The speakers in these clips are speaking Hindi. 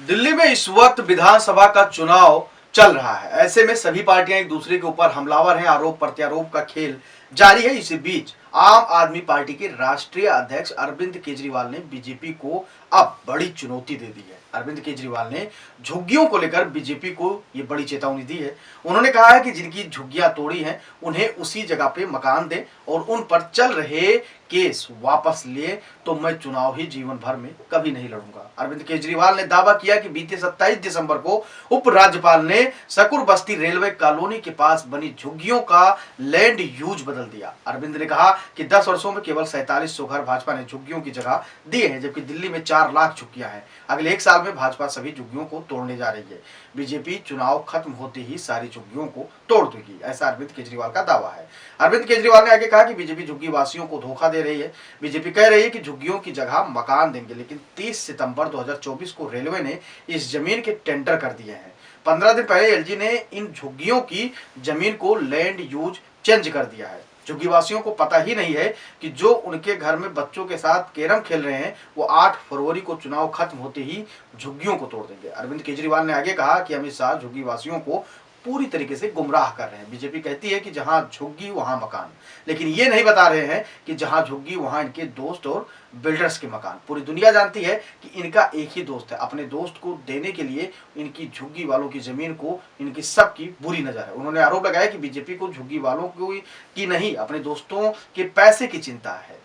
दिल्ली में इस वक्त विधानसभा का चुनाव चल रहा है। ऐसे में सभी पार्टियां एक दूसरे के ऊपर हमलावर हैं। आरोप प्रत्यारोप का खेल जारी है। इसी बीच आम आदमी पार्टी के राष्ट्रीय अध्यक्ष अरविंद केजरीवाल ने बीजेपी को अब बड़ी चुनौती दे दी है। अरविंद केजरीवाल ने झुग्गियों को लेकर बीजेपी को ये बड़ी चेतावनी दी है। उन्होंने कहा है कि जिनकी झुग्गियां तोड़ी हैं उन्हें उसी जगह पे मकान दें और उन पर चल रहे केस वापस लिए तो मैं चुनाव ही जीवन भर में कभी नहीं लड़ूंगा। अरविंद केजरीवाल ने दावा किया कि बीते 27 दिसंबर को उपराज्यपाल ने सकुर बस्ती रेलवे कॉलोनी के पास बनी झुग्गियों का लैंड यूज बदल दिया। अरविंद ने कहा कि 10 वर्षों में केवल 4700 घर भाजपा ने झुग्गियों की जगह दिए हैं, जबकि दिल्ली में 4 लाख झुग्गियां हैं। अगले 1 साल में भाजपा सभी झुग्गियों को तोड़ने जा रही है। बीजेपी चुनाव खत्म होते ही सारी झुग्गियों को तोड़ देगी, ऐसा अरविंद केजरीवाल का दावा है। अरविंद केजरीवाल ने आगे कहा कि बीजेपी झुग्गी वासियों को धोखा दे रही है। बीजेपी कह रही है कि झुग्गियों की जगह मकान देंगे, लेकिन 30 सितंबर 2024 को रेलवे ने इस जमीन के टेंडर कर दिए हैं। 15 दिन पहले एलजी ने इन झुग्गियों की जमीन को लैंड यूज चेंज कर दिया है। झुग्गी वासियों को पता ही नहीं है कि जो उनके घर में बच्चों के साथ कैरम खेल रहे हैं वो 8 फरवरी को चुनाव खत्म होते ही झुग्गियों को तोड़ देंगे। अरविंद केजरीवाल ने आगे कहा कि अमित शाह झुग्गी वासियों को पूरी तरीके से गुमराह कर रहे हैं। बीजेपी कहती है कि जहां झुग्गी वहां मकान, लेकिन ये नहीं बता रहे हैं कि जहां झुग्गी वहां इनके दोस्त और बिल्डर्स के मकान। पूरी दुनिया जानती है कि इनका एक ही दोस्त है। अपने दोस्त को देने के लिए इनकी झुग्गी वालों की जमीन को इनकी सबकी बुरी नजर है। उन्होंने आरोप लगाया कि बीजेपी को झुग्गी वालों की नहीं, अपने दोस्तों के पैसे की चिंता है।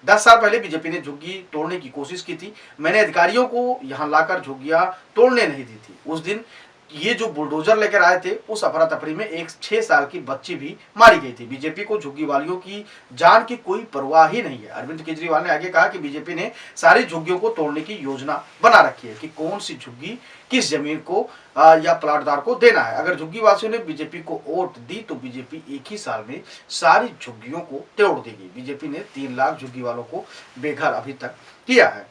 10 साल पहले बीजेपी ने झुग्गी तोड़ने की कोशिश की थी। मैंने अधिकारियों को यहां लाकर झुग्गियां तोड़ने नहीं दी थी। उस दिन ये जो बुलडोजर लेकर आए थे उस अफरा तफरी में एक 6 साल की बच्ची भी मारी गई थी। बीजेपी को झुग्गी वालियों की जान की कोई परवाह ही नहीं है। अरविंद केजरीवाल ने आगे कहा कि बीजेपी ने सारी झुग्गियों को तोड़ने की योजना बना रखी है कि कौन सी झुग्गी किस जमीन को या प्लाटदार को देना है। अगर झुग्गी वासियों ने बीजेपी को वोट दी तो बीजेपी एक ही साल में सारी झुग्गियों को तोड़ देगी। बीजेपी ने 3 लाख झुग्गी वालों को बेघर अभी तक किया है।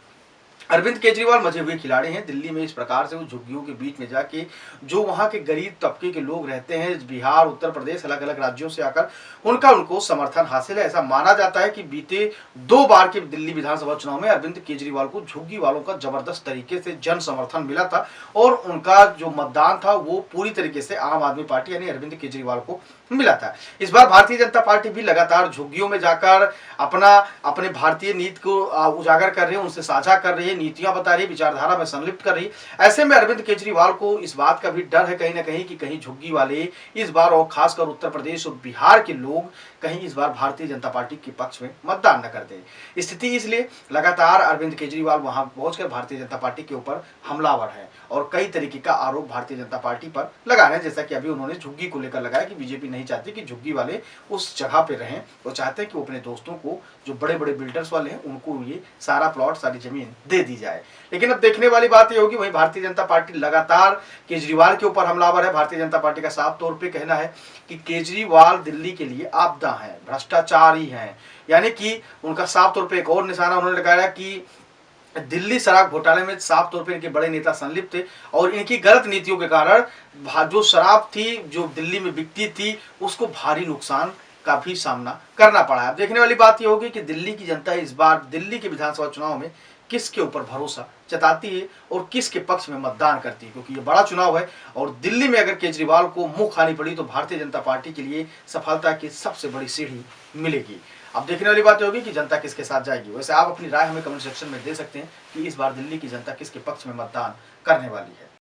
अरविंद केजरीवाल मजे हुए खिलाड़ी हैं। दिल्ली में इस प्रकार से वो झुग्गियों के बीच में जाके जो वहां के गरीब तबके के लोग रहते हैं, बिहार, उत्तर प्रदेश, अलग अलग राज्यों से आकर उनको समर्थन हासिल है। ऐसा माना जाता है कि बीते 2 बार के दिल्ली विधानसभा चुनाव में अरविंद केजरीवाल को झुग्गी वालों का जबरदस्त तरीके से जन समर्थन मिला था और उनका जो मतदान था वो पूरी तरीके से आम आदमी पार्टी यानी अरविंद केजरीवाल को मिला था। इस बार भारतीय जनता पार्टी भी लगातार झुग्गियों में जाकर अपने भारतीय नीति को उजागर कर रही है, उनसे साझा कर रही है, नीतियां बता रही है, विचारधारा में संलिप्त कर रही है। ऐसे में अरविंद केजरीवाल को इस बात का भी डर है कहीं ना कहीं कि कहीं झुग्गी वाले इस बार और खासकर उत्तर प्रदेश और बिहार के लोग कहीं इस बार भारतीय जनता पार्टी के पक्ष में मतदान न कर दें। स्थिति इसलिए लगातार अरविंद केजरीवाल वहां पहुंचकर भारतीय जनता पार्टी के ऊपर हमलावर है और कई तरीके का आरोप भारतीय जनता पार्टी पर लगा रहे हैं। जैसा कि अभी उन्होंने झुग्गी को लेकर लगाया कि बीजेपी नहीं चाहती कि झुग्गी वाले उस जगह पे रहें। वो चाहते हैं कि वो अपने दोस्तों को, जो बड़े बड़े बिल्डर्स वाले हैं, उनको ये सारा प्लॉट, सारी जमीन दे दी जाए। लेकिन अब देखने वाली बात ये होगी, वहीं भारतीय जनता पार्टी लगातार केजरीवाल के ऊपर हमलावर है। भारतीय जनता पार्टी का साफ तौर पर कहना है कि केजरीवाल दिल्ली के लिए आपदा है, भ्रष्टाचारी है, यानी कि उनका साफ तौर पर एक और निशाना उन्होंने लगाया कि दिल्ली शराब घोटाले में साफ तौर पर इनके बड़े नेता संलिप्त थे और इनकी गलत नीतियों के कारण जो शराब थी, जो दिल्ली में बिकती थी, उसको भारी नुकसान का भी सामना करना पड़ा है। अब देखने वाली बात यह होगी कि दिल्ली की जनता इस बार दिल्ली के विधानसभा चुनाव में किसके ऊपर भरोसा जताती है और किसके पक्ष में मतदान करती है, क्योंकि ये बड़ा चुनाव है और दिल्ली में अगर केजरीवाल को मुंह खानी पड़ी तो भारतीय जनता पार्टी के लिए सफलता की सबसे बड़ी सीढ़ी मिलेगी। अब देखने वाली बात होगी कि जनता किसके साथ जाएगी। वैसे आप अपनी राय हमें कमेंट सेक्शन में दे सकते हैं कि इस बार दिल्ली की जनता किसके पक्ष में मतदान करने वाली है।